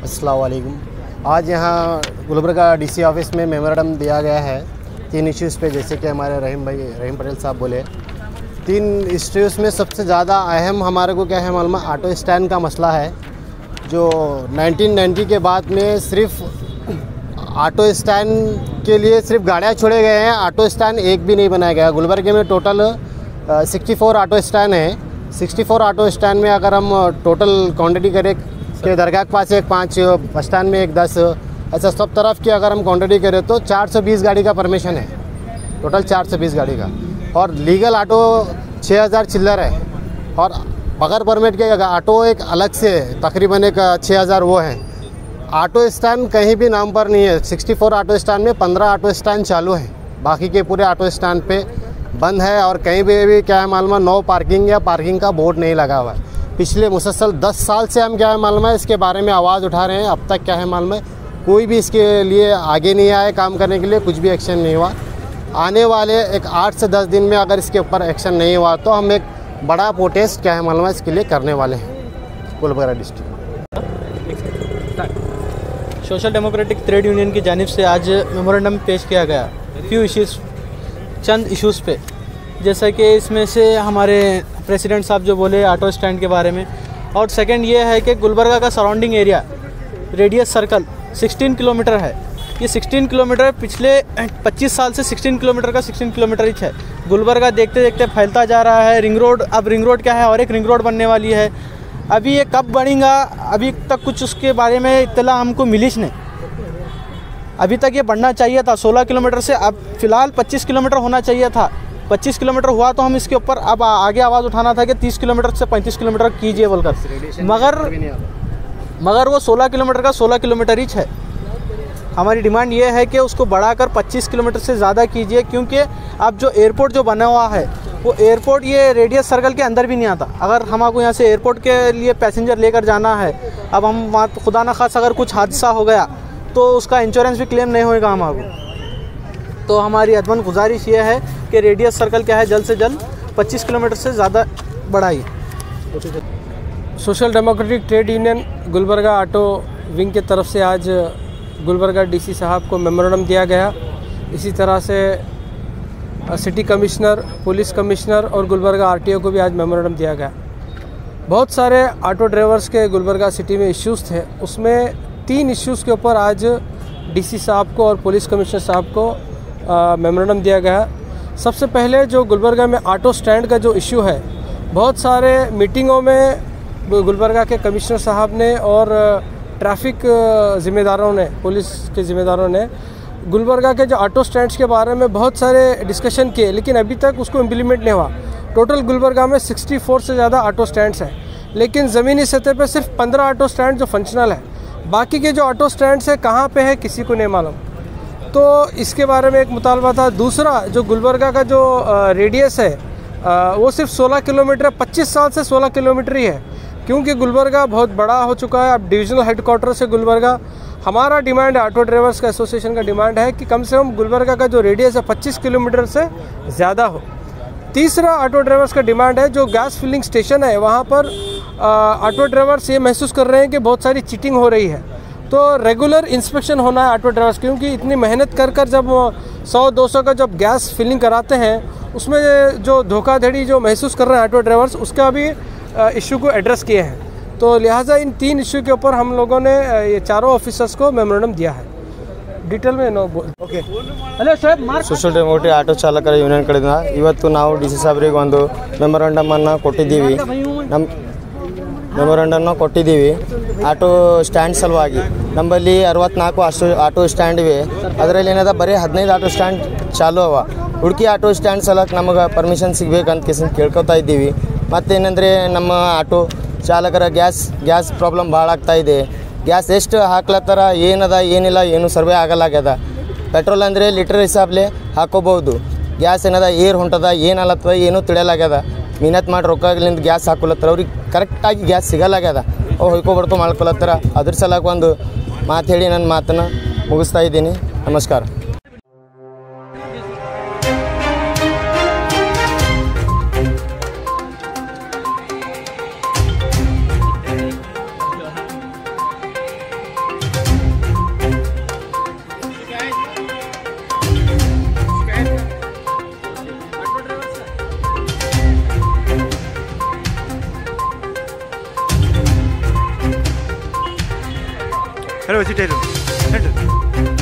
अस्सलाम वालेकुम। आज यहाँ गुलबर्गा डीसी ऑफिस में मेमोरेंडम दिया गया है 3 इश्यूज़ पे, जैसे कि हमारे रहीम पटेल साहब बोले। 3 इश्यूज़ में सबसे ज़्यादा अहम हमारे को क्या है मालूम है, ऑटो स्टैंड का मसला है। जो 1990 के बाद में सिर्फ ऑटो स्टैंड के लिए सिर्फ गाड़ियाँ छोड़े गए हैं, ऑटो स्टैंड एक भी नहीं बनाया गया। गुलबर्गे में टोटल 64 ऑटो स्टैंड है। 64 ऑटो स्टैंड में अगर हम टोटल क्वांटिटी करें कि दरगाह के पास एक 5, बस स्टैंड में एक 10, ऐसा सब तरफ की अगर हम क्वांटिटी करें तो 420 गाड़ी का परमिशन है, टोटल 420 गाड़ी का। और लीगल ऑटो 6000 चिल्लर है, और बगैर परमिट के ऑटो एक अलग से तकरीबन एक 6000 वो है। ऑटो स्टैंड कहीं भी नाम पर नहीं है। 64 ऑटो स्टैंड में 15 ऑटो स्टैंड चालू है, बाकी के पूरे ऑटो स्टैंड पे बंद है। और कहीं भी क्या है मालूम है, नो पार्किंग या पार्किंग का बोर्ड नहीं लगा हुआ है। पिछले मुसलसल 10 साल से हम क्या है मालूम है इसके बारे में आवाज़ उठा रहे हैं। अब तक क्या है मालूम है, कोई भी इसके लिए आगे नहीं आए काम करने के लिए, कुछ भी एक्शन नहीं हुआ। आने वाले एक 8 से 10 दिन में अगर इसके ऊपर एक्शन नहीं हुआ तो हम एक बड़ा प्रोटेस्ट क्या है मालूम है इसके लिए करने वाले हैं Gulbarga district. Social democratic trade union की जानिब से आज मेमोरेंडम पेश किया गया फ्यू इश्यूज़, चंद इश्यूज़ पे, जैसा कि इसमें से हमारे प्रेसिडेंट साहब जो बोले ऑटो स्टैंड के बारे में, और सेकंड ये है कि गुलबर्गा का surrounding area radius circle 16 kilometre है। ये 16 किलोमीटर पिछले 25 साल से 16 किलोमीटर का 16 किलोमीटर ही है। गुलबर्गा देखते देखते फैलता जा रहा है। रिंग रोड, अब रिंग रोड क्या है, और एक रिंग रोड बनने वाली है। अभी ये कब बनेगा, अभी तक कुछ उसके बारे में इत्तला हमको मिलीच नहीं। अभी तक ये बढ़ना चाहिए था 16 किलोमीटर से, अब फ़िलहाल 25 किलोमीटर होना चाहिए था। 25 किलोमीटर हुआ तो हम इसके ऊपर अब आगे आवाज़ उठाना था कि 30 किलोमीटर से 35 किलोमीटर कीजिए बोलकर, मगर वो 16 किलोमीटर का 16 किलोमीटर ही है। हमारी डिमांड ये है कि उसको बढ़ाकर 25 किलोमीटर से ज़्यादा कीजिए, क्योंकि अब जो एयरपोर्ट जो बना हुआ है वो एयरपोर्ट ये रेडियस सर्कल के अंदर भी नहीं आता। अगर हमको यहाँ से एयरपोर्ट के लिए पैसेंजर लेकर जाना है, अब हम वहाँ खुदा न खास अगर कुछ हादसा हो गया तो उसका इंश्योरेंस भी क्लेम नहीं होएगा हमारे। तो हमारी अदमन गुजारिश ये है कि रेडियस सर्कल क्या है जल्द से जल्द 25 किलोमीटर से ज़्यादा बढ़ाइए। Social democratic trade union Gulbarga auto wing की तरफ से आज गुलबर्गा डीसी साहब को मेमोरेंडम दिया गया। इसी तरह से सिटी कमिश्नर, पुलिस कमिश्नर और गुलबर्गा आरटीओ को भी आज मेमोरेंडम दिया गया। बहुत सारे ऑटो ड्राइवर्स के गुलबर्गा सिटी में इश्यूज़ थे, उसमें 3 इश्यूज़ के ऊपर आज डीसी साहब को और पुलिस कमिश्नर साहब को मेमोरेंडम दिया गया। सबसे पहले जो गुलबर्गा में ऑटो स्टैंड का जो इशू है, बहुत सारे मीटिंगों में गुलबर्गा के कमिश्नर साहब ने और ट्रैफिक ज़िम्मेदारों ने, पुलिस के ज़िम्मेदारों ने गुलबर्गा के जो ऑटो स्टैंड्स के बारे में बहुत सारे डिस्कशन किए, लेकिन अभी तक उसको इम्प्लीमेंट नहीं हुआ। टोटल गुलबर्गा में 64 से ज़्यादा ऑटो स्टैंड्स हैं, लेकिन ज़मीनी सतह पर सिर्फ 15 ऑटो स्टैंड जो फंक्शनल है। बाकी के जो ऑटो स्टैंड्स है कहाँ पे है किसी को नहीं मालूम। तो इसके बारे में एक मुतालबा था। दूसरा, जो गुलबर्गा का जो रेडियस है वो सिर्फ 16 किलोमीटर, 25 साल से 16 किलोमीटर ही है, क्योंकि गुलबर्गा बहुत बड़ा हो चुका है। अब डिविजनल हेडक्वार्टर से गुलबर्गा, हमारा डिमांड है, ऑटो ड्राइवर्स का एसोसिएशन का डिमांड है कि कम से कम गुलबर्गा का जो रेडियस है 25 किलोमीटर से ज़्यादा हो। तीसरा, ऑटो ड्राइवर्स का डिमांड है, जो गैस फिलिंग स्टेशन है वहाँ पर ऑटो ड्राइवर्स ये महसूस कर रहे हैं कि बहुत सारी चीटिंग हो रही है। तो रेगुलर इंस्पेक्शन होना है ऑटो ड्राइवर्स, क्योंकि इतनी मेहनत कर जब 100-200 का जब गैस फिलिंग कराते हैं, उसमें जो धोखाधड़ी जो महसूस कर रहे हैं ऑटो ड्राइवर्स, उसका भी इशू को एड्रेस किए हैं। तो लिहाजा इन 3 इशू के ऊपर हम लोगों ने ये चारों ऑफिसर्स को मेमोरेंडम दिया है। डिटेल में ಓಕೆ ಸೋಷಿಯಲ್ ಡೆಮೋಕ್ರೆಟಿಕ್ ಆಟೋ ಚಾಲಕರ ಯೂನಿಯನ್ ಕಡೆಯಿಂದ ಇವತ್ತು ನಾವು ಡಿ ಸಿ ಸಾಹೇಬರಿಗೆ ಒಂದು ಮೆಮೊರಂಡಮನ್ನು ಕೊಟ್ಟಿದ್ದೀವಿ. ನಮ್ಮ ಮೆಮೊರಂಡಮ್ನ ಕೊಟ್ಟಿದ್ದೀವಿ ಆಟೋ ಸ್ಟ್ಯಾಂಡ್ ಸಲುವಾಗಿ. ನಮ್ಮಲ್ಲಿ 64 ಆಟೋ ಸ್ಟ್ಯಾಂಡ್ ಇವೆ. ಅದರಲ್ಲಿ ಏನದ ಬರೀ 15 ಆಟೋ ಸ್ಟ್ಯಾಂಡ್ ಚಾಲು ಅವ. ಹುಡುಕಿ ಆಟೋ ಸ್ಟ್ಯಾಂಡ್ ಸಲಕ್ಕೆ ನಮಗೆ ಪರ್ಮಿಷನ್ ಸಿಗಬೇಕಂತ ಕೇಳ್ಕೊತಾ ಇದ್ದೀವಿ. ಮತ್ತೇನೆಂದರೆ ನಮ್ಮ ಆಟೋ ಚಾಲಕರ ಗ್ಯಾಸ್ ಪ್ರಾಬ್ಲಮ್ ಭಾಳ ಆಗ್ತಾಯಿದೆ. ಗ್ಯಾಸ್ ಎಷ್ಟು ಹಾಕ್ಲತ್ತಾರ, ಏನದ ಏನಿಲ್ಲ ಏನು ಸರ್ವೆ ಆಗಲಾಗ್ಯದ. ಪೆಟ್ರೋಲ್ ಅಂದರೆ ಲೀಟರ್ ಹಿಸಾಬ್ಲೆ ಹಾಕೋಬಹುದು. ಗ್ಯಾಸ್ ಏನದ ಏರ್ ಹೊಂಟದ ಏನಲ್ಲತ್ತದ ಏನೂ ತಿಳಿಯಲಾಗ್ಯದ. ಮಿನತ್ ಮಾಡಿ ರೊಕ್ಕಲಿಂದ ಗ್ಯಾಸ್ ಹಾಕೊಲತ್ತಾರ, ಅವ್ರಿಗೆ ಕರೆಕ್ಟಾಗಿ ಗ್ಯಾಸ್ ಸಿಗಲಾಗ್ಯದ. ಅವು ಹೊಯ್ಕೊಬರ್ತು ಮಾಡ್ಕೊಲತ್ತಾರ. ಅದ್ರ ಸಲಕ್ಕೆ ಒಂದು ಮಾತು ಹೇಳಿ ನನ್ನ ಮಾತನ್ನು ಮುಗಿಸ್ತಾ ಇದ್ದೀನಿ. ನಮಸ್ಕಾರ. हेलो चिटेरो